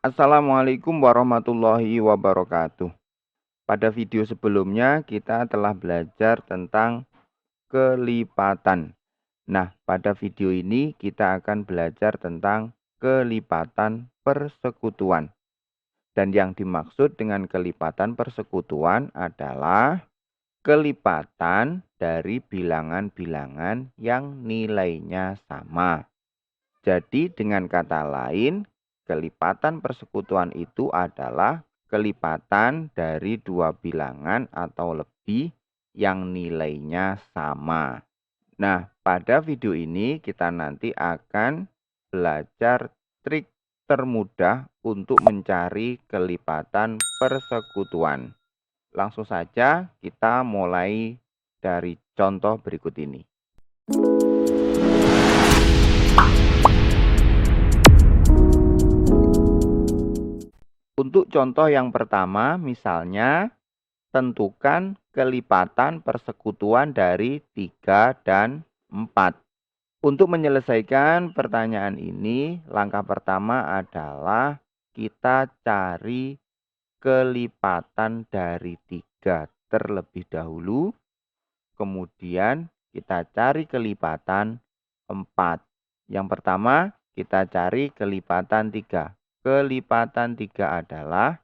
Assalamualaikum warahmatullahi wabarakatuh. Pada video sebelumnya kita telah belajar tentang kelipatan. Nah, pada video ini kita akan belajar tentang kelipatan persekutuan. Dan yang dimaksud dengan kelipatan persekutuan adalah kelipatan dari bilangan-bilangan yang nilainya sama. Jadi dengan kata lain, kelipatan persekutuan itu adalah kelipatan dari dua bilangan atau lebih yang nilainya sama. Nah, pada video ini kita nanti akan belajar trik termudah untuk mencari kelipatan persekutuan. Langsung saja kita mulai dari contoh berikut ini. Untuk contoh yang pertama, misalnya tentukan kelipatan persekutuan dari 3 dan 4. Untuk menyelesaikan pertanyaan ini, langkah pertama adalah kita cari kelipatan dari 3 terlebih dahulu. Kemudian kita cari kelipatan 4. Yang pertama, kita cari kelipatan 3. Kelipatan 3 adalah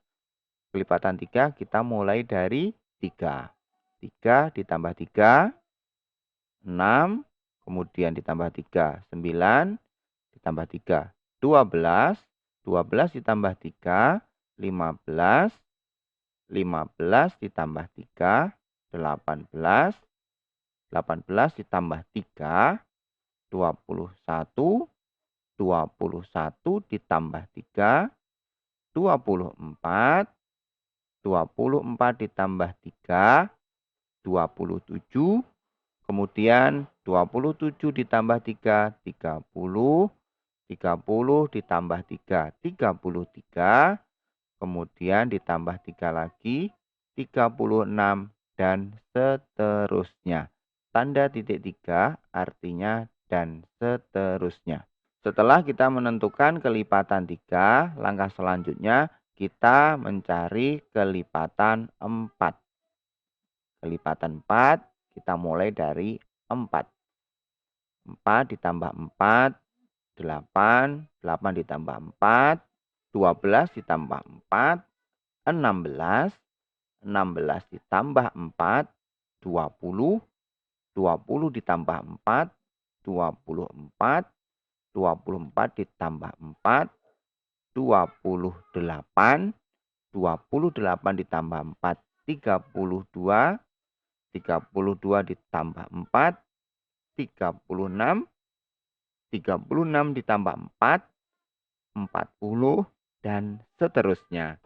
kelipatan 3 kita mulai dari 3. 3 ditambah 3, 6. Kemudian ditambah 3, 9. Ditambah 3, 12. 12 ditambah 3, 15. 15 ditambah 3, 18. 18 ditambah 3, 21. 21 ditambah 3, 24. 24 ditambah 3, 27. Kemudian 27 ditambah 3, 30. 30 ditambah 3, 33. Kemudian ditambah 3 lagi, 36. Dan seterusnya. Tanda titik 3 artinya dan seterusnya. Setelah kita menentukan kelipatan 3, langkah selanjutnya kita mencari kelipatan 4. Kelipatan 4 kita mulai dari 4. 4 ditambah 4, 8. 8 ditambah 4, 12 ditambah 4, 16. 16 ditambah 4, 20. 20 ditambah 4, 24. 24 ditambah 4, 28. 28 ditambah 4, 32. 32 ditambah 4, 36. 36 ditambah 4, 40. Dan seterusnya.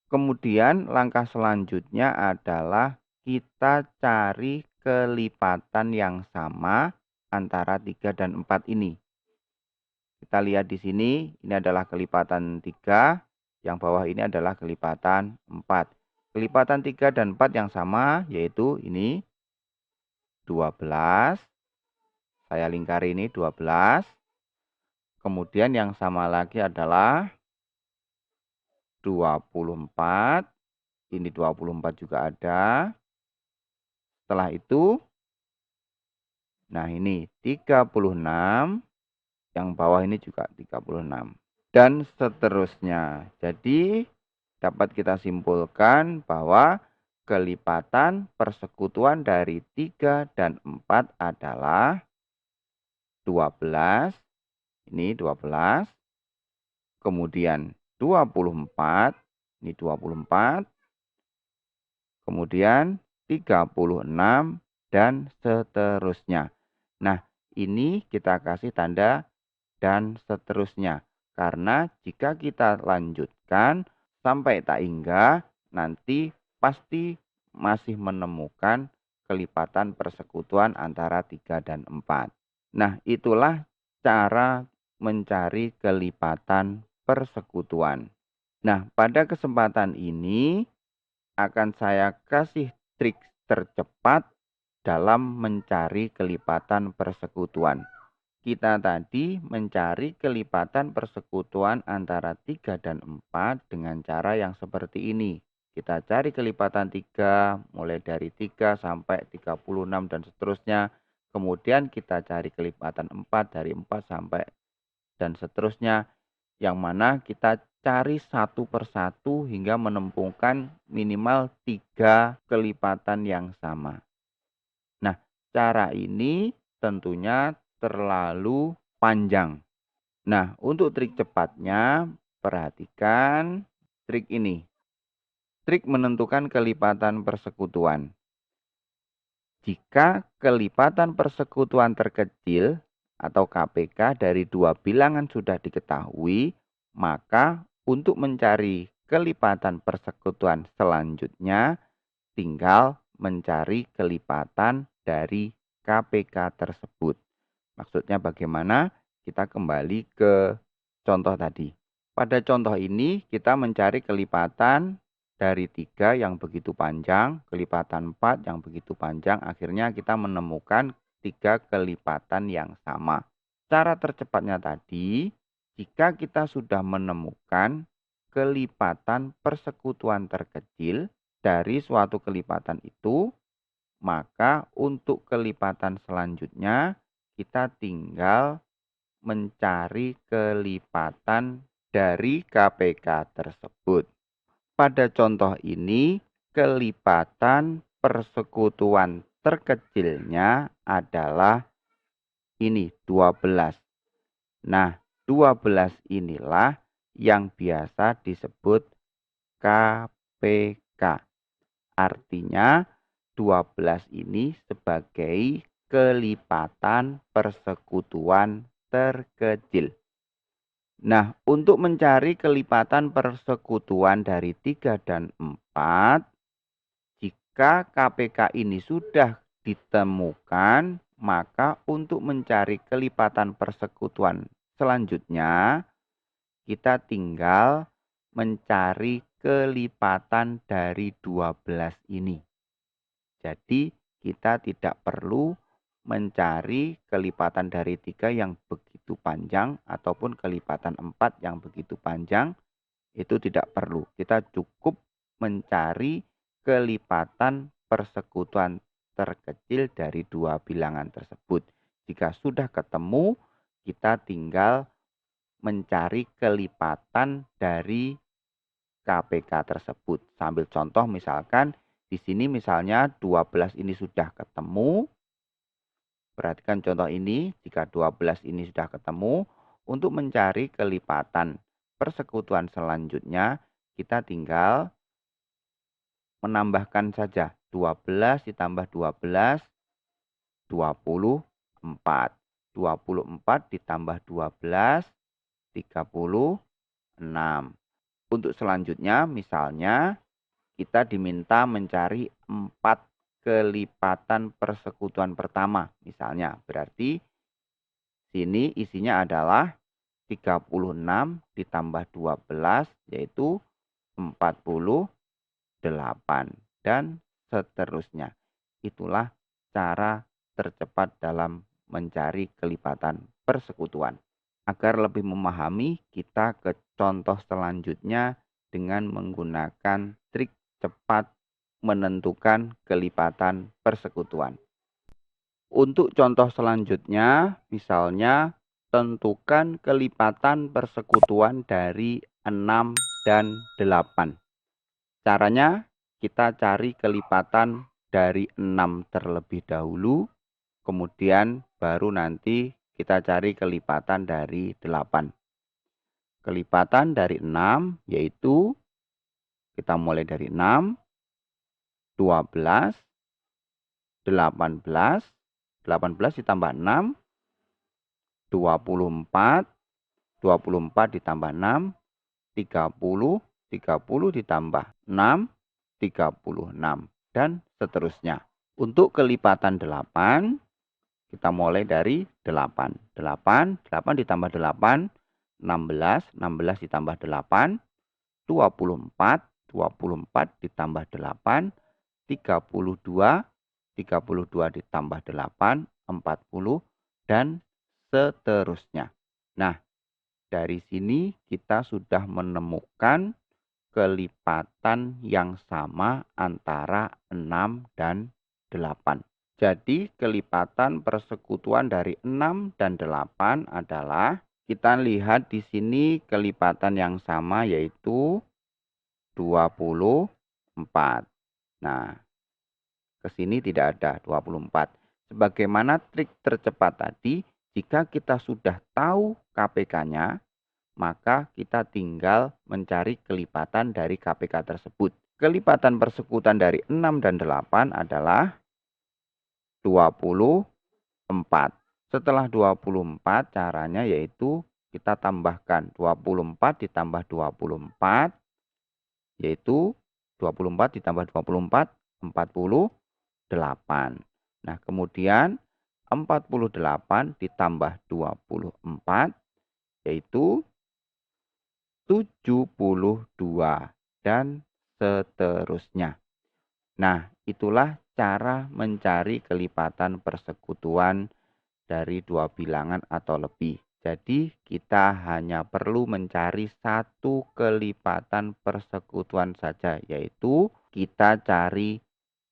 Kemudian langkah selanjutnya adalah kita cari kelipatan yang sama antara 3 dan 4 ini. Kita lihat di sini, ini adalah kelipatan 3, yang bawah ini adalah kelipatan 4. Kelipatan 3 dan 4 yang sama yaitu ini 12. Saya lingkari ini 12. Kemudian yang sama lagi adalah 24. Ini 24 juga ada. Setelah itu, nah ini 36. Yang bawah ini juga 36. Dan seterusnya. Jadi dapat kita simpulkan bahwa kelipatan persekutuan dari 3 dan 4 adalah 12. Ini 12. Kemudian 24. Ini 24. Kemudian 36 dan seterusnya. Nah, ini kita kasih tanda dan seterusnya. Karena jika kita lanjutkan sampai tak hingga, nanti pasti masih menemukan kelipatan persekutuan antara 3 dan 4. Nah, itulah cara mencari kelipatan persekutuan. Nah, pada kesempatan ini akan saya kasih trik tercepat dalam mencari kelipatan persekutuan. kita tadi mencari kelipatan persekutuan antara 3 dan 4 dengan cara yang seperti ini. Kita cari kelipatan 3 mulai dari 3 sampai 36 dan seterusnya. Kemudian kita cari kelipatan 4 dari 4 sampai dan seterusnya. Yang mana kita cari satu persatu hingga menemukan minimal 3 kelipatan yang sama. Nah, cara ini tentunya terlalu panjang. Nah, untuk trik cepatnya, perhatikan trik ini. Trik menentukan kelipatan persekutuan. Jika kelipatan persekutuan terkecil atau KPK dari dua bilangan sudah diketahui, maka untuk mencari kelipatan persekutuan selanjutnya, tinggal mencari kelipatan dari KPK tersebut. Maksudnya bagaimana? Kita kembali ke contoh tadi. Pada contoh ini kita mencari kelipatan dari 3 yang begitu panjang, kelipatan 4 yang begitu panjang, akhirnya kita menemukan 3 kelipatan yang sama. Cara tercepatnya tadi, jika kita sudah menemukan kelipatan persekutuan terkecil dari suatu kelipatan itu, maka untuk kelipatan selanjutnya kita tinggal mencari kelipatan dari KPK tersebut. Pada contoh ini, kelipatan persekutuan terkecilnya adalah ini 12. Nah, 12 inilah yang biasa disebut KPK. Artinya 12 ini sebagai kelipatan persekutuan terkecil. Nah, untuk mencari kelipatan persekutuan dari 3 dan 4, jika KPK ini sudah ditemukan, maka untuk mencari kelipatan persekutuan selanjutnya, kita tinggal mencari kelipatan dari 12 ini. Jadi, kita tidak perlu mencari kelipatan dari 3 yang begitu panjang ataupun kelipatan 4 yang begitu panjang. Itu tidak perlu. Kita cukup mencari kelipatan persekutuan terkecil dari dua bilangan tersebut. Jika sudah ketemu, kita tinggal mencari kelipatan dari KPK tersebut. Sambil contoh misalkan di sini misalnya 12 ini sudah ketemu. Perhatikan contoh ini, jika 12 ini sudah ketemu, untuk mencari kelipatan persekutuan selanjutnya, kita tinggal menambahkan saja 12 ditambah 12, 24. 24 ditambah 12, 36. Untuk selanjutnya, misalnya kita diminta mencari 4 kelipatan persekutuan pertama. Misalnya, berarti sini isinya adalah 36 ditambah 12, yaitu 48. Dan seterusnya. Itulah cara tercepat dalam mencari kelipatan persekutuan. Agar lebih memahami, kita ke contoh selanjutnya dengan menggunakan trik cepat menentukan kelipatan persekutuan. Untuk contoh selanjutnya, misalnya tentukan kelipatan persekutuan dari 6 dan 8. Caranya kita cari kelipatan dari 6 terlebih dahulu, kemudian baru nanti kita cari kelipatan dari 8. Kelipatan dari 6 yaitu kita mulai dari 6, 12, 18, 18 ditambah 6, 24, 24 ditambah 6, 30, 30 ditambah 6, 36, dan seterusnya. Untuk kelipatan 8, kita mulai dari 8. 8, 8 ditambah 8, 16, 16 ditambah 8, 24, 24 ditambah 8, 32, 32 ditambah 8, 40, dan seterusnya. Nah, dari sini kita sudah menemukan kelipatan yang sama antara 6 dan 8. Jadi kelipatan persekutuan dari 6 dan 8 adalah, kita lihat di sini kelipatan yang sama yaitu 24. Nah, ke sini tidak ada 24. Sebagaimana trik tercepat tadi, jika kita sudah tahu KPK-nya, maka kita tinggal mencari kelipatan dari KPK tersebut. Kelipatan persekutuan dari 6 dan 8 adalah 24. Setelah 24, caranya yaitu kita tambahkan 24 ditambah 24, yaitu 24 ditambah 24, 48. Nah, kemudian 48 ditambah 24, yaitu 72 dan seterusnya. Nah, itulah cara mencari kelipatan persekutuan dari dua bilangan atau lebih. Jadi, kita hanya perlu mencari satu kelipatan persekutuan saja, yaitu kita cari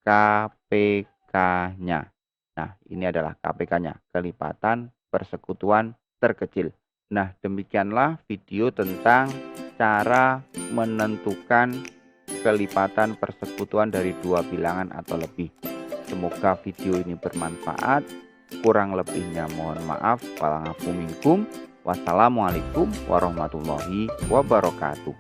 KPK-nya. Nah, ini adalah KPK-nya, kelipatan persekutuan terkecil. Nah, demikianlah video tentang cara menentukan kelipatan persekutuan dari dua bilangan atau lebih. Semoga video ini bermanfaat. Kurang lebihnya mohon maaf. Wassalamualaikum warahmatullahi wabarakatuh.